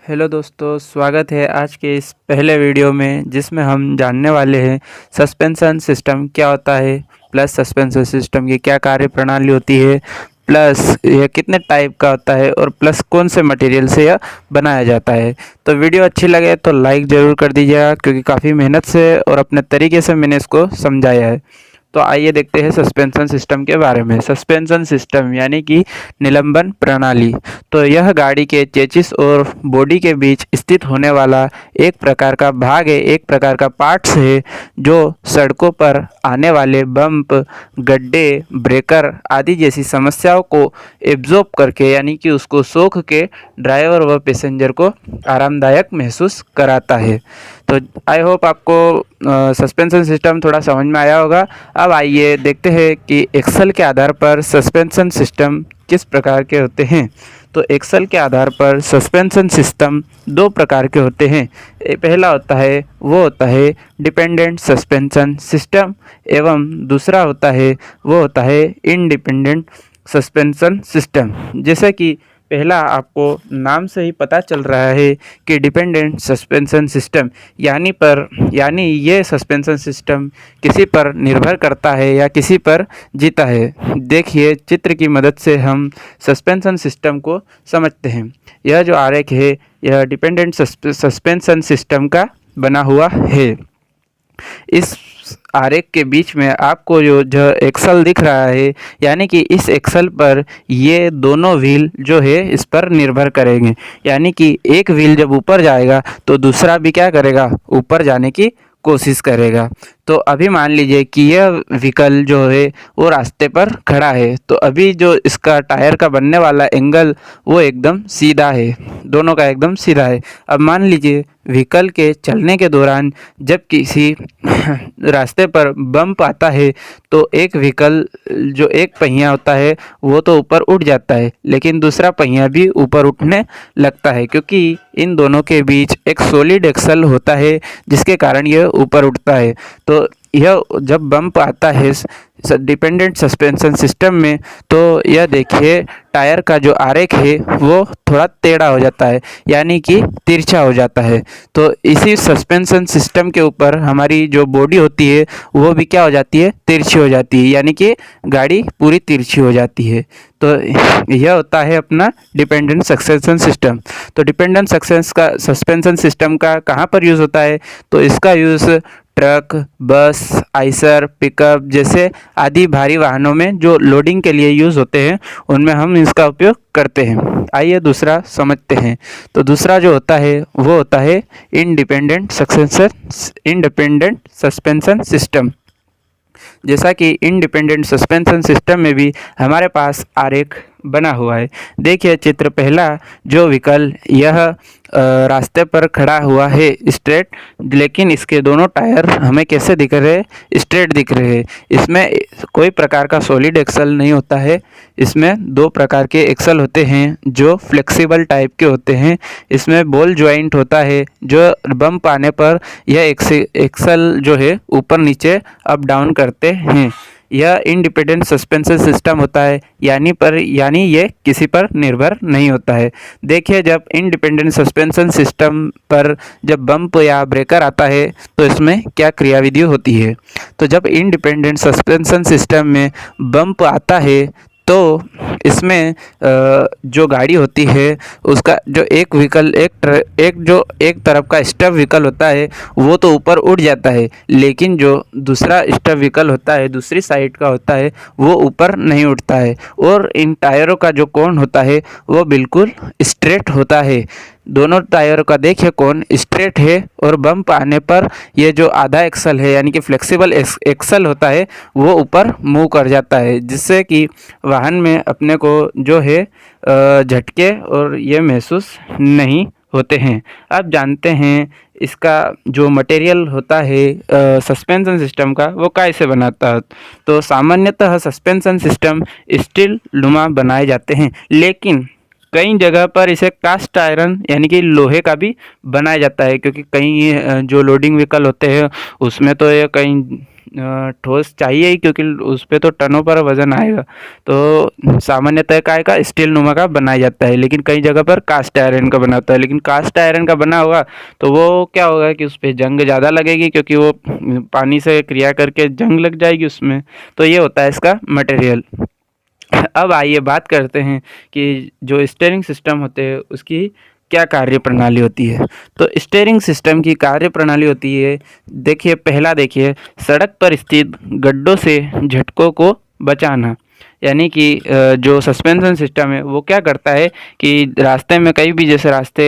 Hello दोस्तों, स्वागत है आज के इस पहले वीडियो में जिसमें हम जानने वाले हैं सस्पेंशन सिस्टम क्या होता है, प्लस सस्पेंशन सिस्टम की क्या कार्य प्रणाली होती है, प्लस यह कितने टाइप का होता है और प्लस कौन से मटेरियल से यह बनाया जाता है। तो वीडियो अच्छी लगे तो लाइक ज़रूर कर दीजिएगा क्योंकि काफ़ी मेहनत से और अपने तरीके से मैंने इसको समझाया है। तो आइए देखते हैं सस्पेंशन सिस्टम के बारे में। सस्पेंशन सिस्टम यानी कि निलंबन प्रणाली। तो यह गाड़ी के चेसिस और बॉडी के बीच स्थित होने वाला एक प्रकार का भाग है, एक प्रकार का पार्ट्स है जो सड़कों पर आने वाले बम्प, गड्ढे, ब्रेकर आदि जैसी समस्याओं को एब्जॉर्ब करके यानी कि उसको सोख के ड्राइवर व पैसेंजर को आरामदायक महसूस कराता है। तो आई होप आपको सस्पेंशन सिस्टम थोड़ा समझ में आया होगा। अब आइए देखते हैं कि एक्सेल के आधार पर सस्पेंशन सिस्टम किस प्रकार के होते हैं। तो एक्सेल के आधार पर सस्पेंशन सिस्टम दो प्रकार के होते हैं। पहला होता है डिपेंडेंट सस्पेंशन सिस्टम एवं दूसरा होता है इंडिपेंडेंट सस्पेंशन सिस्टम। जैसे कि पहला आपको नाम से ही पता चल रहा है कि डिपेंडेंट सस्पेंशन सिस्टम यानी ये सस्पेंशन सिस्टम किसी पर निर्भर करता है या किसी पर जीता है। देखिए चित्र की मदद से हम सस्पेंशन सिस्टम को समझते हैं। यह जो आरेख है यह डिपेंडेंट सस्पेंशन सिस्टम का बना हुआ है। इस आरेख के बीच में आपको जो एक्सल दिख रहा है यानी कि इस एक्सल पर ये दोनों व्हील जो है इस पर निर्भर करेंगे। यानी कि एक व्हील जब ऊपर जाएगा तो दूसरा भी क्या करेगा, ऊपर जाने की कोशिश करेगा। तो अभी मान लीजिए कि यह व्हीकल जो है वो रास्ते पर खड़ा है, तो अभी जो इसका टायर का बनने वाला एंगल वो एकदम सीधा है, दोनों का एकदम सीधा है। अब मान लीजिए व्हीकल के चलने के दौरान जब किसी रास्ते पर बम्प आता है तो एक व्हीकल जो एक पहिया होता है वो तो ऊपर उठ जाता है, लेकिन दूसरा पहिया भी ऊपर उठने लगता है क्योंकि इन दोनों के बीच एक सॉलिड एक्सल होता है जिसके कारण यह ऊपर उठता है। तो यह जब बम्प आता है डिपेंडेंट सस्पेंशन सिस्टम में तो यह देखिए टायर का जो आरेख है वो थोड़ा टेढ़ा हो जाता है यानी कि तिरछा हो जाता है। तो इसी सस्पेंशन सिस्टम के ऊपर हमारी जो बॉडी होती है वो भी क्या हो जाती है, तिरछी हो जाती है, यानी कि गाड़ी पूरी तिरछी हो जाती है। तो यह होता है अपना डिपेंडेंट सस्पेंशन सिस्टम। तो डिपेंडेंट सस्पेंशन सिस्टम का कहाँ पर यूज़ होता है, तो इसका यूज़ ट्रक, बस, आइसर, पिकअप जैसे आदि भारी वाहनों में जो लोडिंग के लिए यूज़ होते हैं उनमें हम इसका उपयोग करते हैं। आइए दूसरा समझते हैं। तो दूसरा जो होता है वो होता है इंडिपेंडेंट सस्पेंशन सिस्टम। जैसा कि इंडिपेंडेंट सस्पेंशन सिस्टम में भी हमारे पास आरेख बना हुआ है। देखिए चित्र पहला, जो व्हीकल यह रास्ते पर खड़ा हुआ है स्ट्रेट, लेकिन इसके दोनों टायर हमें कैसे दिख रहे हैं, स्ट्रेट दिख रहे हैं। इसमें कोई प्रकार का सॉलिड एक्सल नहीं होता है, इसमें दो प्रकार के एक्सल होते हैं जो फ्लेक्सिबल टाइप के होते हैं। इसमें बॉल जॉइंट होता है जो बम्प आने पर यह एक्सल जो है ऊपर नीचे अप डाउन करते हैं। यह इंडिपेंडेंट सस्पेंशन सिस्टम होता है यानी ये किसी पर निर्भर नहीं होता है। देखिए जब इंडिपेंडेंट सस्पेंशन सिस्टम पर जब बम्प या ब्रेकर आता है तो इसमें क्या क्रियाविधि होती है। तो जब इंडिपेंडेंट सस्पेंशन सिस्टम में बम्प आता है तो इसमें जो गाड़ी होती है उसका जो एक व्हीकल एक तरफ का स्टब व्हीकल होता है वो तो ऊपर उठ जाता है, लेकिन जो दूसरा स्टब व्हीकल होता है दूसरी साइड का होता है वो ऊपर नहीं उठता है। और इन टायरों का जो कोण होता है वो बिल्कुल स्ट्रेट होता है। दोनों टायरों का देखिए कोण स्ट्रेट है और बम्प आने पर ये जो आधा एक्सल है यानी कि फ्लेक्सिबल एक्सल होता है वो ऊपर मूव कर जाता है, जिससे कि वाहन में अपने को जो है झटके और ये महसूस नहीं होते हैं। अब जानते हैं इसका जो मटेरियल होता है सस्पेंशन सिस्टम का वो कैसे बनाता है। तो सामान्यतः सस्पेंशन सिस्टम स्टील नुमा बनाए जाते हैं, लेकिन कई जगह पर इसे कास्ट आयरन यानी कि लोहे का भी बनाया जाता है, क्योंकि कई जो लोडिंग व्हीकल होते हैं उसमें तो ये कई ठोस चाहिए ही, क्योंकि उस पे तो टनों पर वजन आएगा। तो सामान्यतः काय का स्टील नुमा का बनाया जाता है, लेकिन कई जगह पर कास्ट आयरन का बना होता है। लेकिन कास्ट आयरन का बना होगा तो वो क्या होगा कि उस पर जंग ज़्यादा लगेगी, क्योंकि वो पानी से क्रिया करके जंग लग जाएगी उसमें। तो ये होता है इसका मटेरियल। अब आइए बात करते हैं कि जो स्टीयरिंग सिस्टम होते हैं उसकी क्या कार्य प्रणाली होती है। तो स्टीयरिंग सिस्टम की कार्य प्रणाली होती है, देखिए पहला देखिए, सड़क पर स्थित गड्ढों से झटकों को बचाना। यानी कि जो सस्पेंशन सिस्टम है वो क्या करता है कि रास्ते में कहीं भी, जैसे रास्ते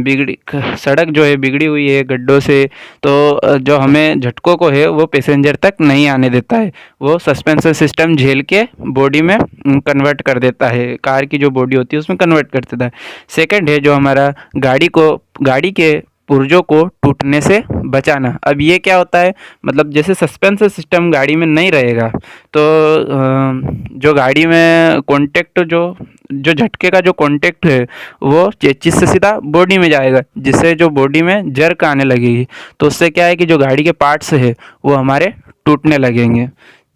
बिगड़ी सड़क जो है बिगड़ी हुई है गड्ढों से, तो जो हमें झटकों को है वो पैसेंजर तक नहीं आने देता है। वो सस्पेंशन सिस्टम झेल के बॉडी में कन्वर्ट कर देता है, कार की जो बॉडी होती है उसमें कन्वर्ट कर देता है। सेकंड है जो हमारा गाड़ी के पुर्जों को टूटने से बचाना। अब ये क्या होता है, मतलब जैसे सस्पेंशन सिस्टम गाड़ी में नहीं रहेगा तो जो गाड़ी में कॉन्टेक्ट जो जो झटके का जो कॉन्टेक्ट है वो चेचिस से सीधा बॉडी में जाएगा, जिससे जो बॉडी में जर्क आने लगेगी। तो उससे क्या है कि जो गाड़ी के पार्ट्स है वो हमारे टूटने लगेंगे।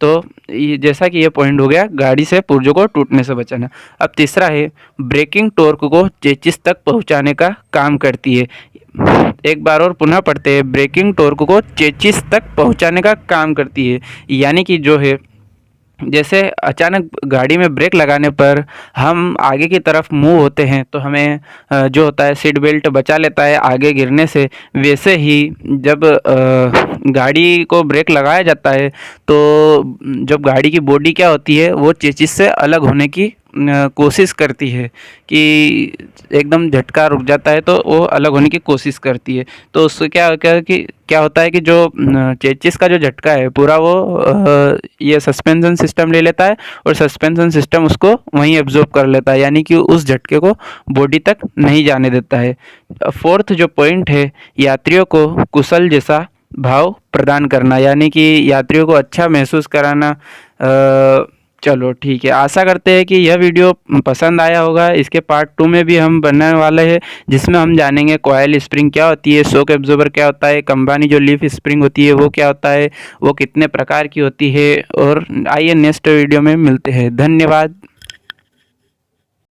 तो ये जैसा कि ये पॉइंट हो गया गाड़ी से पुर्जों को टूटने से बचाना। अब तीसरा है ब्रेकिंग टॉर्क को चेचिस तक पहुंचाने का काम करती है। एक बार और पुनः पढ़ते हैं, ब्रेकिंग टॉर्क को चेचिस तक पहुंचाने का काम करती है। यानी कि जो है, जैसे अचानक गाड़ी में ब्रेक लगाने पर हम आगे की तरफ मूव होते हैं तो हमें जो होता है सीट बेल्ट बचा लेता है आगे गिरने से। वैसे ही जब गाड़ी को ब्रेक लगाया जाता है तो जब गाड़ी की बॉडी क्या होती है वो चेसिस से अलग होने की कोशिश करती है कि एकदम झटका रुक जाता है तो वो अलग होने की कोशिश करती है। तो उससे क्या होता है कि जो चेसिस का जो झटका है पूरा वो ये सस्पेंशन सिस्टम ले लेता है और सस्पेंशन सिस्टम उसको वहीं एब्जॉर्ब कर लेता है, यानी कि उस झटके को बॉडी तक नहीं जाने देता है। फोर्थ जो पॉइंट है, यात्रियों को कुशल जैसा भाव प्रदान करना, यानी कि यात्रियों को अच्छा महसूस कराना। चलो ठीक है, आशा करते हैं कि यह वीडियो पसंद आया होगा। इसके पार्ट 2 में भी हम बनने वाले हैं, जिसमें हम जानेंगे कॉइल स्प्रिंग क्या होती है, शॉक एब्जॉर्बर क्या होता है, कंबानी जो लीफ स्प्रिंग होती है वो क्या होता है, वो कितने प्रकार की होती है। और आइए नेक्स्ट वीडियो में मिलते हैं। धन्यवाद।